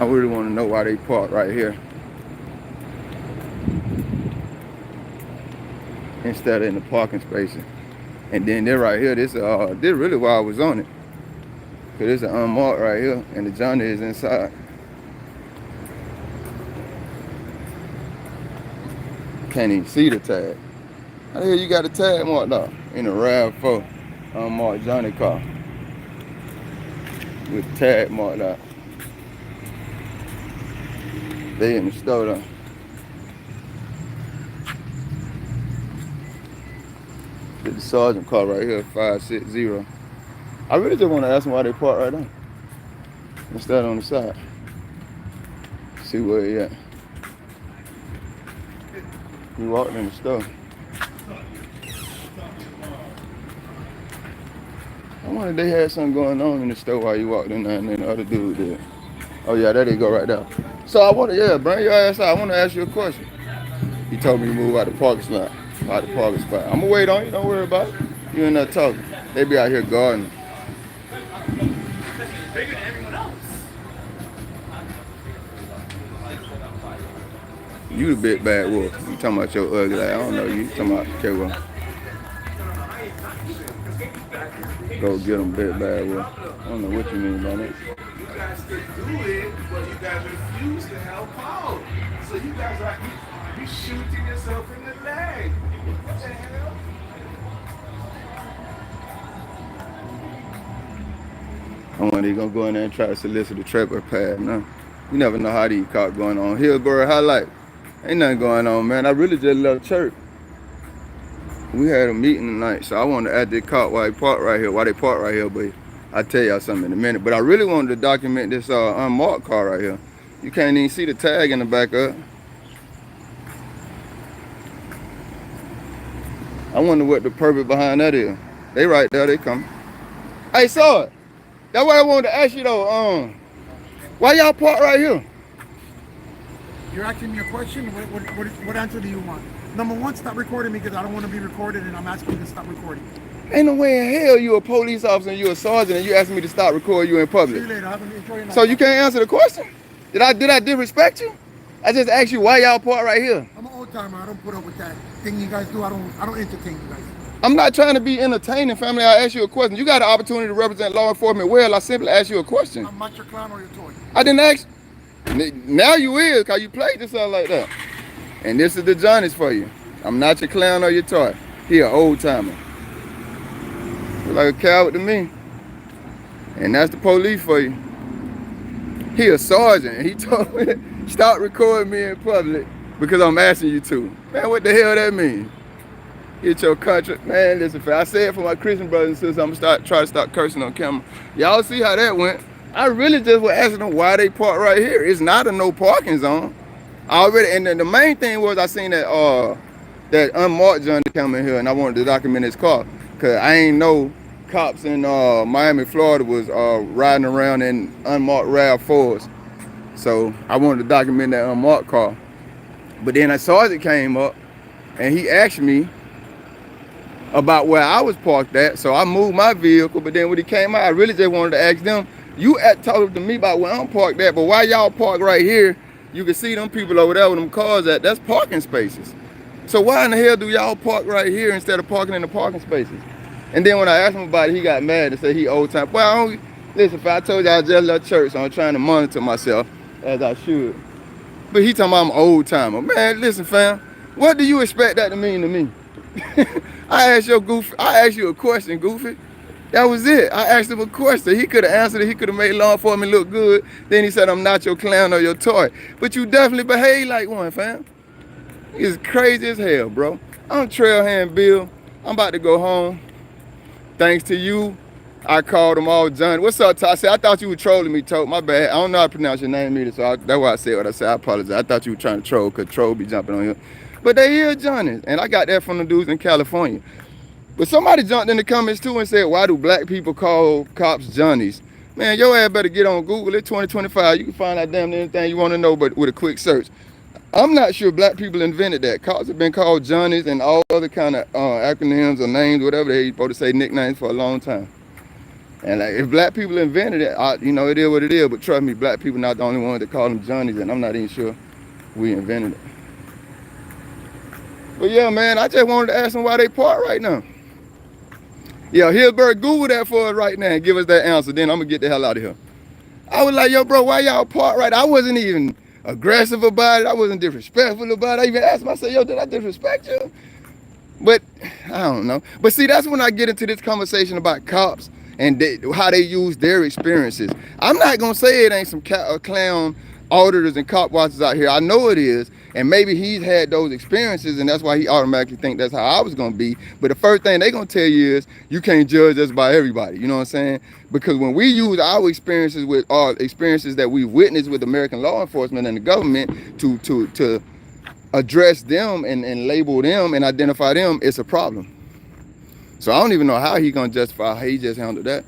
I really want to know why they park right here instead of in the parking spaces. And then they're right here. This really why I was on it. Cause it's an unmarked right here, and the Johnny is inside. Can't even see the tag. How the hell you got a tag marked up in a RAV4 unmarked Johnny car with the tag marked out? They in the store though. The sergeant car right here, 560. I really just want to ask them why they park right there instead on the side. See where he at. He walked in the store. I wonder if they had something going on in the store while you walked in there and then the other dude did. Oh yeah, there they go right there. So I want to, bring your ass out. I want to ask you a question. He told me to move out the parking spot. I'm gonna wait on you, don't worry about it. You in there talking. They be out here guarding. Bigger than everyone else. You the big bad wolf. You talking about your ugly ass. I don't know you. Talking about K-Wolf. Go get them, big bad wolf. I don't know what you mean by that. You guys could do it, but you guys refuse to help out. So you guys are shooting yourself in the leg. What the hell? I wonder they gonna go in there and try to solicit a trapper pad. No, you never know how these cops going on. Hillsborough highlight. Ain't nothing going on, man. I really just left church. We had a meeting tonight, so I wanted to ask this cop why they park right here, but I'll tell y'all something in a minute. But I really wanted to document this unmarked car right here. You can't even see the tag in the back of it. I wonder what the purpose behind that is. They right there, they come. I saw it. That's what I wanted to ask you though. Why y'all park right here? You're asking me a question. What answer do you want? Number one, stop recording me because I don't want to be recorded, and I'm asking you to stop recording. Ain't no way in hell you a police officer and you a sergeant and you asking me to stop recording you in public. See you later. Enjoy your night. So you can't answer the question? Did I disrespect you? I just asked you why y'all park right here. I'm an old timer. I don't put up with that thing you guys do. I don't entertain you guys. I'm not trying to be entertaining, family. I asked you a question. You got an opportunity to represent law enforcement well. I simply asked you a question. I'm not your clown or your toy. I didn't ask. Now you is, because you played yourself like that. And this is the Johnny's for you. I'm not your clown or your toy. He an old timer. Look like a coward to me. And that's the police for you. He a sergeant. He told me, stop recording me in public because I'm asking you to. Man, what the hell that mean? Get your country. Man, listen, I say it for my Christian brothers and sisters, I'm gonna try to stop cursing on camera. Y'all see how that went. I really just was asking them why they park right here. It's not a no parking zone. And then the main thing was I seen that that unmarked Johnny come in here and I wanted to document his car. Cause I ain't know cops in Miami, Florida was riding around in unmarked RAV4s. So I wanted to document that unmarked car. But then a sergeant came up and he asked me about where I was parked at. So I moved my vehicle, but then when he came out, I really just wanted to ask them, you talking to me about where I'm parked at, but why y'all park right here? You can see them people over there with them cars at, that's parking spaces. So why in the hell do y'all park right here instead of parking in the parking spaces? And then when I asked him about it, he got mad and said he old time. Well, listen, if I told you I just left church, so I'm trying to monitor myself as I should. But he talking about I'm an old timer. Man, listen, fam, what do you expect that to mean to me? I asked you a question, Goofy. That was it. I asked him a question. He could have answered it. He could have made law enforcement look good. Then he said, I'm not your clown or your toy. But you definitely behave like one, fam. It's crazy as hell, bro. I'm Trailhand Bill. I'm about to go home. Thanks to you, I called them all Johnny. What's up, Todd? I said, I thought you were trolling me, Todd. My bad. I don't know how to pronounce your name either, so that's why I said what I said. I apologize. I thought you were trying to troll, because troll be jumping on here. But they here Johnny, and I got that from the dudes in California. But somebody jumped in the comments too and said, why do black people call cops Johnnies? Man, your ass better get on Google. It's 2025. You can find out damn anything you want to know, but with a quick search. I'm not sure black people invented that. Cops have been called Johnnies and all other kind of acronyms or names, whatever they supposed to say, nicknames for a long time. And like, if black people invented it, it is what it is. But trust me, black people not the only ones that call them Johnnies, and I'm not even sure we invented it. But yeah, man, I just wanted to ask them why they part right now. Yeah, Hillsburg, Google that for us right now and give us that answer. Then I'm gonna get the hell out of here. I was like, yo, bro, why y'all part right? I wasn't even aggressive about it. I wasn't disrespectful about it. I even asked myself, yo, did I disrespect you? But I don't know. But see, that's when I get into this conversation about cops and how they use their experiences. I'm not gonna say it ain't some clown auditors and cop watchers out here. I know it is, and maybe he's had those experiences, and that's why he automatically think that's how I was gonna be. But the first thing they gonna tell you is you can't judge us by everybody. You know what I'm saying? Because when we use our experiences with our experiences that we witnessed with American law enforcement and the government to address them and label them and identify them, it's a problem. So I don't even know how he gonna justify how he just handled that.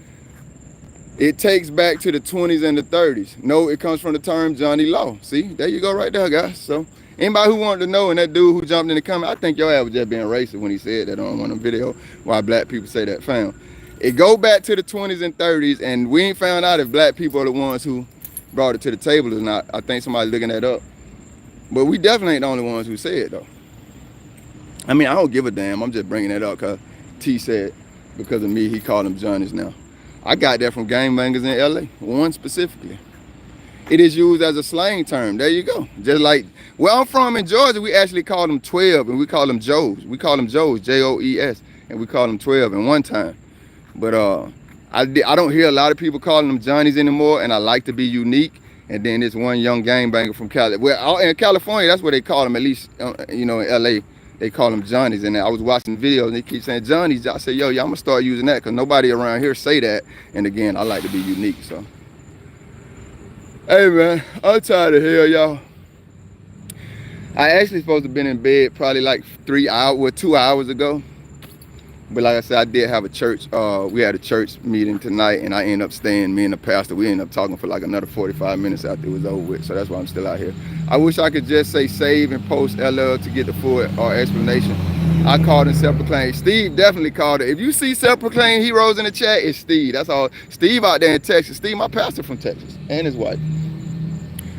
It takes back to the 20s and the 30s. No, it comes from the term Johnny Law. See, there you go right there, guys. So anybody who wanted to know, and that dude who jumped in the comment, I think your ass was just being racist when he said that on one of the video why black people say that found. It go back to the 20s and 30s, and we ain't found out if black people are the ones who brought it to the table or not. I think somebody's looking that up. But we definitely ain't the only ones who say it, though. I mean, I don't give a damn. I'm just bringing it up because T said because of me, he called them Johnnies now. I got that from gangbangers in LA, one specifically. It is used as a slang term. There you go. Just like where I'm from in Georgia, we actually call them 12 and we call them Joes. We call them Joes, Joes, and we call them 12 in one time. But I don't hear a lot of people calling them Johnnies anymore, and I like to be unique. And then this one young gangbanger from Cali. Well, in California, that's what they call them, at least, in LA. They call them Johnnies. And I was watching videos and they keep saying Johnnies. I said, yo, I'm gonna start using that because nobody around here say that. And again, I like to be unique, so. Hey man, I'm tired of hell, y'all. I actually supposed to have been in bed probably like 2 hours ago. But like I said, I did have a church, we had a church meeting tonight, and I ended up staying, me and the pastor, we ended up talking for like another 45 minutes after it was over with, so that's why I'm still out here. I wish I could just say save and post LL to get the full explanation. I called and self-proclaimed. Steve definitely called it. If you see self-proclaimed heroes in the chat, it's Steve. That's all. Steve out there in Texas. Steve, my pastor from Texas, and his wife.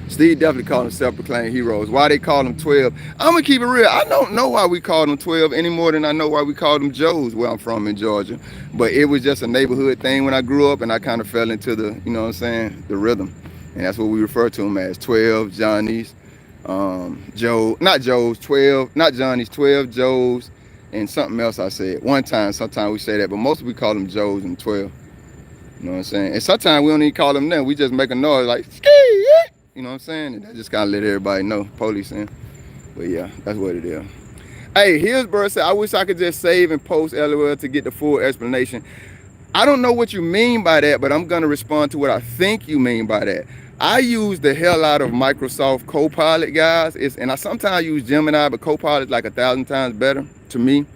Steve definitely called them self-proclaimed heroes. Why they call them 12? I'm gonna keep it real. I don't know why we call them 12 any more than I know why we call them Joes where I'm from in Georgia. But it was just a neighborhood thing when I grew up, and I kind of fell into the, you know what I'm saying, the rhythm. And that's what we refer to them as, 12 Johnnies, not Joes, 12, not Johnnies, 12 Joes, and something else I said. One time, sometimes we say that, but mostly we call them Joes and 12. You know what I'm saying? And sometimes we don't even call them that. We just make a noise like, ski, yeah. You know what I'm saying? And that just kind of let everybody know, police in. But yeah, that's what it is. Hey, Hillsborough said, I wish I could just save and post LOL to get the full explanation. I don't know what you mean by that, but I'm going to respond to what I think you mean by that. I use the hell out of Microsoft Copilot, guys. And I sometimes use Gemini, but Copilot is like 1,000 times better to me.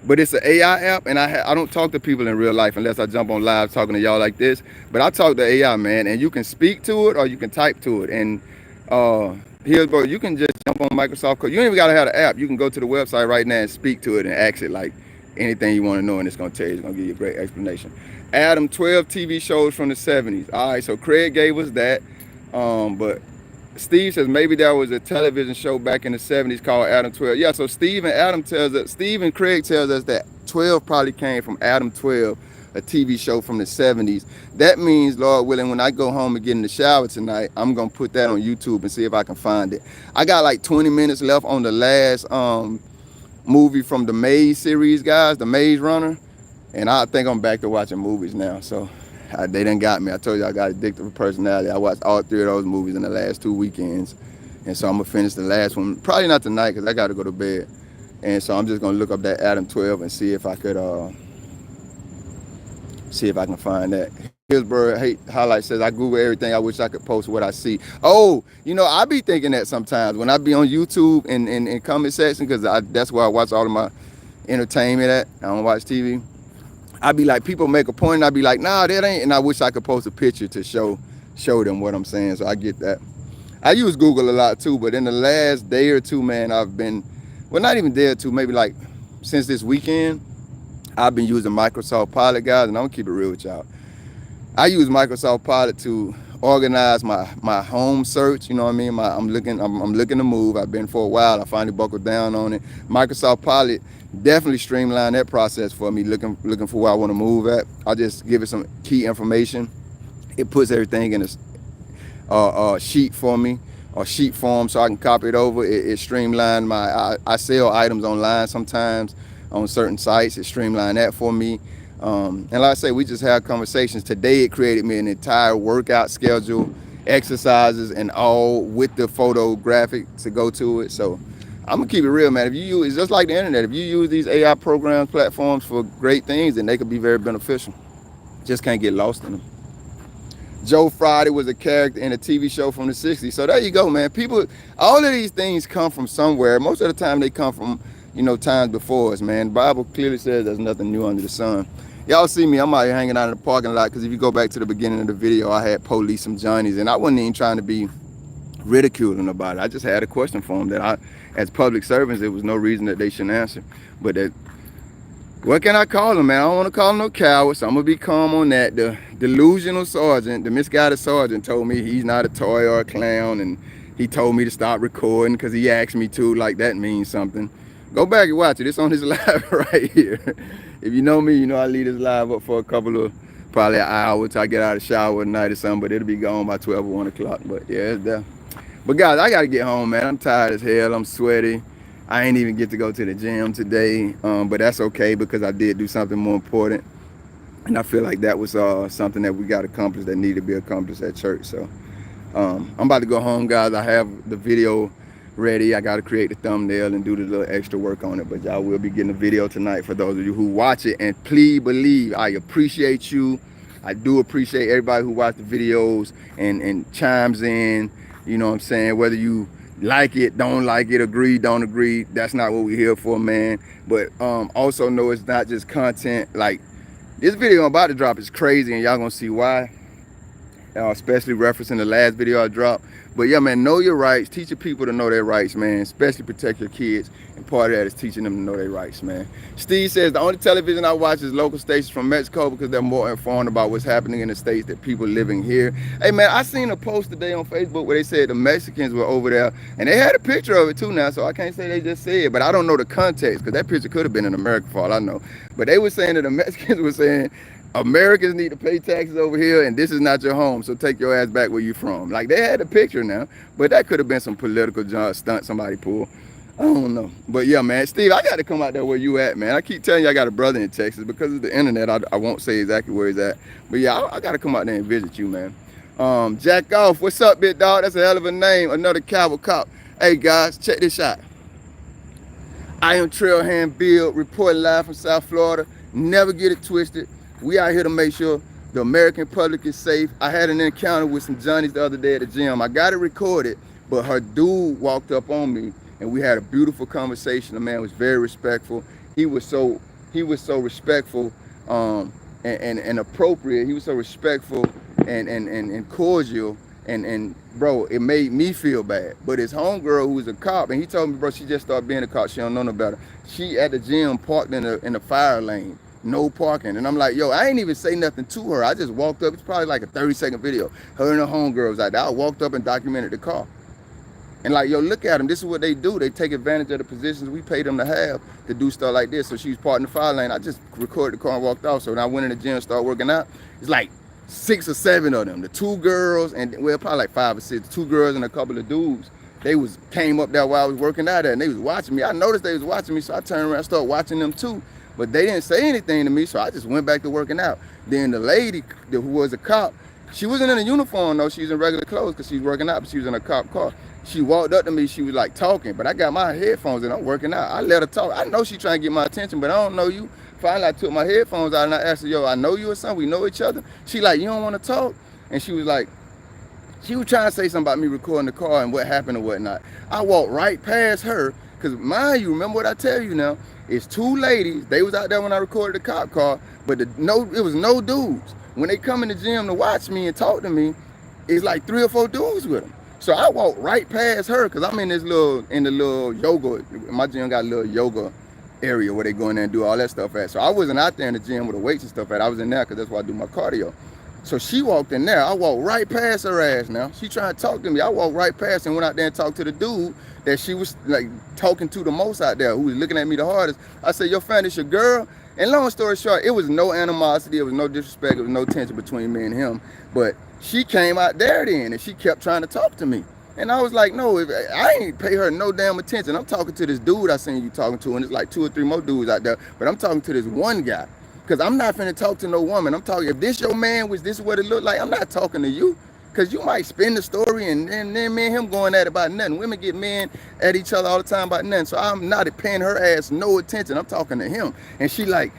But it's an AI app, and I don't talk to people in real life unless I jump on live talking to y'all like this. But I talk to AI, man, and you can speak to it or you can type to it. And Hillsborough, you can just jump on Microsoft. You don't even got to have the app. You can go to the website right now and speak to it and ask it like anything you want to know, and it's going to tell you. It's going to give you a great explanation. Adam, 12 TV shows from the 70s. All right, so Craig gave us that. But Steve says maybe there was a television show back in the 70s called Adam 12. Yeah, so Steve and Craig tells us that 12 probably came from Adam 12, a TV show from the 70s. That means, Lord willing, when I go home and get in the shower tonight, I'm going to put that on YouTube and see if I can find it. I got like 20 minutes left on the last movie from the Maze series, guys, the Maze Runner. And I think I'm back to watching movies now, so they done got me. I told you I got addictive personality. I watched all 3 of those movies in the last 2 weekends. And so I'm going to finish the last one. Probably not tonight because I got to go to bed. And so I'm just going to look up that Adam 12 and see if I could, see if I can find that. Hillsborough Highlight says, I Google everything. I wish I could post what I see. Oh, you know, I be thinking that sometimes when I be on YouTube and comment section, because that's where I watch all of my entertainment at. I don't watch TV. I be like, people make a point, and I be like, nah, that ain't, and I wish I could post a picture to show them what I'm saying, so I get that. I use Google a lot too, but in the last day or two, man, I've been, well, not even day or two, maybe like since this weekend, I've been using Microsoft Pilot, guys, and I'm gonna keep it real with y'all. I use Microsoft Pilot to organize my home search. You know what I mean? I'm looking to move. I've been for a while. I finally buckled down on it. Microsoft Pilot definitely streamlined that process for me. Looking for where I want to move at. I just give it some key information. It puts everything in a sheet for me, or sheet form, so I can copy it over. It streamlined I sell items online sometimes on certain sites. It streamlined that for me. And like I say, we just had conversations. Today it created me an entire workout schedule, exercises and all, with the photographic to go to it. So I'm gonna keep it real, man. If you use, it's just like the internet. If you use these AI programs, platforms for great things, then they could be very beneficial. Just can't get lost in them. Joe Friday was a character in a TV show from the 60s. So there you go, man. People, all of these things come from somewhere. Most of the time they come from, times before us, man. The Bible clearly says there's nothing new under the sun. Y'all see me, I'm out here hanging out in the parking lot, because if you go back to the beginning of the video, I had police some Johnnies, and I wasn't even trying to be ridiculing about it. I just had a question for them that as public servants, there was no reason that they shouldn't answer. But what can I call them, man? I don't want to call them no cowards, so I'm going to be calm on that. The delusional sergeant, the misguided sergeant, told me he's not a toy or a clown, and he told me to stop recording because he asked me to, like that means something. Go back and watch it. It's on his live right here. If you know me, you know I leave this live up for probably an hour till I get out of the shower at night or something, but it'll be gone by 12 or 1 o'clock. But yeah, it's there. But guys, I got to get home, man. I'm tired as hell. I'm sweaty. I ain't even get to go to the gym today, but that's okay, because I did do something more important. And I feel like that was something that we got accomplished that needed to be accomplished at church. So I'm about to go home, guys. I have the video ready. I got to create the thumbnail and do the little extra work on it, but y'all will be getting a video tonight for those of you who watch it. And please believe, I appreciate you. I do appreciate everybody who watched the videos and chimes in. You know what I'm saying? Whether you like it, don't like it, agree, don't agree, that's not what we're here for, man. But also know it's not just content. Like, this video I'm about to drop is crazy, and y'all gonna see why, especially referencing the last video I dropped. But yeah, man, know your rights. Teach your people to know their rights, man. Especially protect your kids. And part of that is teaching them to know their rights, man. Steve says, the only television I watch is local stations from Mexico, because they're more informed about what's happening in the states than people living here. Hey, man, I seen a post today on Facebook where they said the Mexicans were over there. And they had a picture of it too now, so I can't say they just said. But I don't know the context, because that picture could have been in America for all I know. But they were saying that the Mexicans were saying, Americans need to pay taxes over here, and this is not your home, so take your ass back where you from. Like, they had a picture now, but that could have been some political stunt somebody pulled. I don't know. But yeah, man, Steve, I got to come out there where you at, man. I keep telling you I got a brother in Texas. Because of the internet, I won't say exactly where he's at. But yeah, I got to come out there and visit you, man. Jack Off, what's up, big dog? That's a hell of a name. Another cowboy cop. Hey, guys, check this out. I am Trailhand Bill, reporting live from South Florida. Never get it twisted. We out here to make sure the American public is safe. I had an encounter with some Johnnies the other day at the gym. I got it recorded, but her dude walked up on me, and we had a beautiful conversation. The man was very respectful. He was so respectful and appropriate. He was so respectful and cordial. And bro, it made me feel bad. But his homegirl, who was a cop, and he told me, bro, she just started being a cop. She don't know no better. She at the gym parked in the fire lane. No parking. And I'm like, yo, I ain't even say nothing to her. I just walked up. It's probably like a 30-second video. Her and her homegirl was out there. I walked up and documented the car. And like, yo, look at them. This is what they do. They take advantage of the positions we pay them to have to do stuff like this. So she was parked in the fire lane. I just recorded the car and walked off. So when I went in the gym and started working out, it's like 6 or 7 of them. The 2 girls, and well, probably like 5 or 6. 2 girls and a couple of dudes. They came up there while I was working out there, and they was watching me. I noticed they was watching me, so I turned around and started watching them too. But they didn't say anything to me, so I just went back to working out. Then the lady who was a cop, she wasn't in a uniform though, she was in regular clothes because she was working out, but she was in a cop car. She walked up to me, she was like talking, but I got my headphones and I'm working out. I let her talk. I know she trying to get my attention, but I don't know you. Finally, I took my headphones out and I asked her, yo, I know you or something? We know each other? She like, you don't want to talk? And she was like, she was trying to say something about me recording the car and what happened and whatnot. I walked right past her, because mind you, remember what I tell you now, it's 2 ladies. They was out there when I recorded the cop car, but it was no dudes. When they come in the gym to watch me and talk to me, it's like 3 or 4 dudes with them. So I walked right past her, because I'm in the little yoga. My gym got a little yoga area where they go in there and do all that stuff at. So I wasn't out there in the gym with the weights and stuff at. I was in there because that's where I do my cardio. So she walked in there. I walked right past her ass now. She trying to talk to me. I walked right past and went out there and talked to the dude that she was like talking to the most out there, who was looking at me the hardest. I said, yo, fam, this your girl? And long story short, it was no animosity. It was no disrespect. It was no tension between me and him. But she came out there then and she kept trying to talk to me. And I was like, no, I ain't pay her no damn attention. I'm talking to this dude I seen you talking to, and it's like 2 or 3 more dudes out there. But I'm talking to this one guy. Because I'm not finna talk to no woman. I'm talking, if this your man, was this what it looked like? I'm not talking to you. Because you might spin the story and then me and him going at it about nothing. Women get men at each other all the time about nothing. So I'm not paying her ass no attention. I'm talking to him. And she like,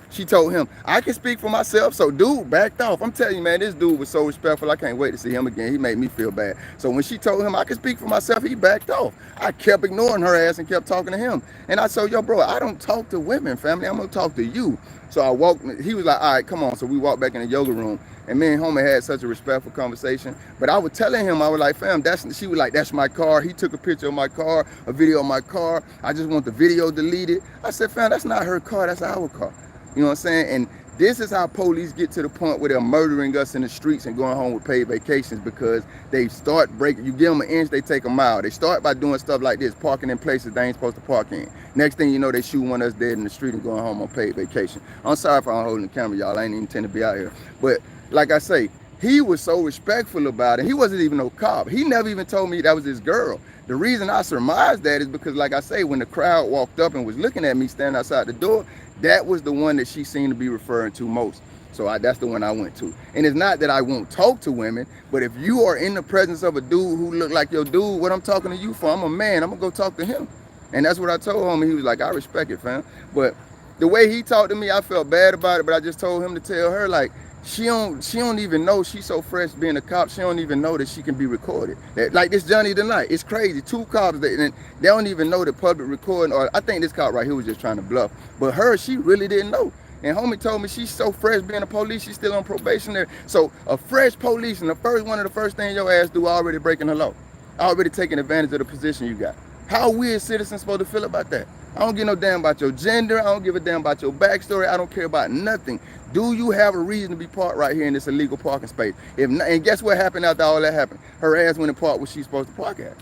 she told him, I can speak for myself. So dude backed off. I'm telling you, man, this dude was so respectful. I can't wait to see him again. He made me feel bad. So when she told him I can speak for myself, he backed off. I kept ignoring her ass and kept talking to him. And I said, yo, bro, I don't talk to women, family. I'm going to talk to you. So I walked, he was like, all right, come on. So we walked back in the yoga room. And me and homie had such a respectful conversation. But I was telling him, I was like, fam, she was like, that's my car. He took a picture of my car, a video of my car. I just want the video deleted. I said, fam, that's not her car, that's our car. You know what I'm saying? And this is how police get to the point where they're murdering us in the streets and going home with paid vacations, because they start breaking, you give them an inch, they take a mile. They start by doing stuff like this, parking in places they ain't supposed to park in. Next thing you know, they shoot one of us dead in the street and going home on paid vacation. I'm sorry if I'm holding the camera, y'all. I ain't even intend to be out here. But like I say, he was so respectful about it. He wasn't even no cop. He never even told me that was his girl. The reason I surmised that is because, like I say, when the crowd walked up and was looking at me standing outside the door, that was the one that she seemed to be referring to most. So that's the one I went to. And it's not that I won't talk to women, but if you are in the presence of a dude who look like your dude, what I'm talking to you for, I'm a man, I'm gonna go talk to him. And that's what I told him. He was like, I respect it, fam. But the way he talked to me, I felt bad about it, but I just told him to tell her, like, she don't even know, she's so fresh being a cop, she don't even know that she can be recorded. Like this Johnny tonight, it's crazy. 2 cops, they don't even know the public recording, or I think this cop right here was just trying to bluff. But her, she really didn't know. And homie told me she's so fresh being a police, she's still on probation there. So a fresh police, and one of the first things your ass do, already breaking the law, already taking advantage of the position you got. How we as citizens supposed to feel about that? I don't give no damn about your gender. I don't give a damn about your backstory. I don't care about nothing. Do you have a reason to be parked right here in this illegal parking space? If not, and guess what happened after all that happened? Her ass went and parked where she's supposed to park at.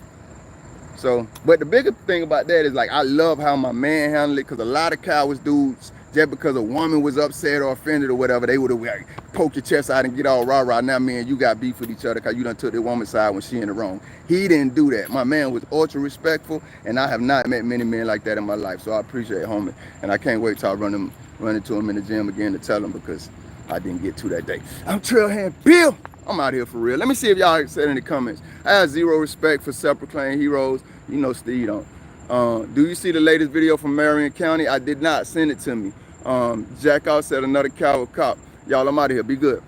So, but the bigger thing about that is, like, I love how my man handled it, because a lot of cowards dudes, just because a woman was upset or offended or whatever, they would have like, poke your chest out and get all rah-rah. Now, man, you got beef with each other because you done took the woman's side when she in the wrong. He didn't do that. My man was ultra respectful, and I have not met many men like that in my life. So I appreciate it, homie. And I can't wait till I run into him in the gym again to tell him, because I didn't get to that day. I'm Trailhand Bill. I'm out here for real. Let me see if y'all said in the comments. I have zero respect for self-proclaimed heroes. You know Steve don't. Do you see the latest video from Marion County? I did not. Send it to me. Jack out said another coward cop. Y'all, I'm out of here. Be good.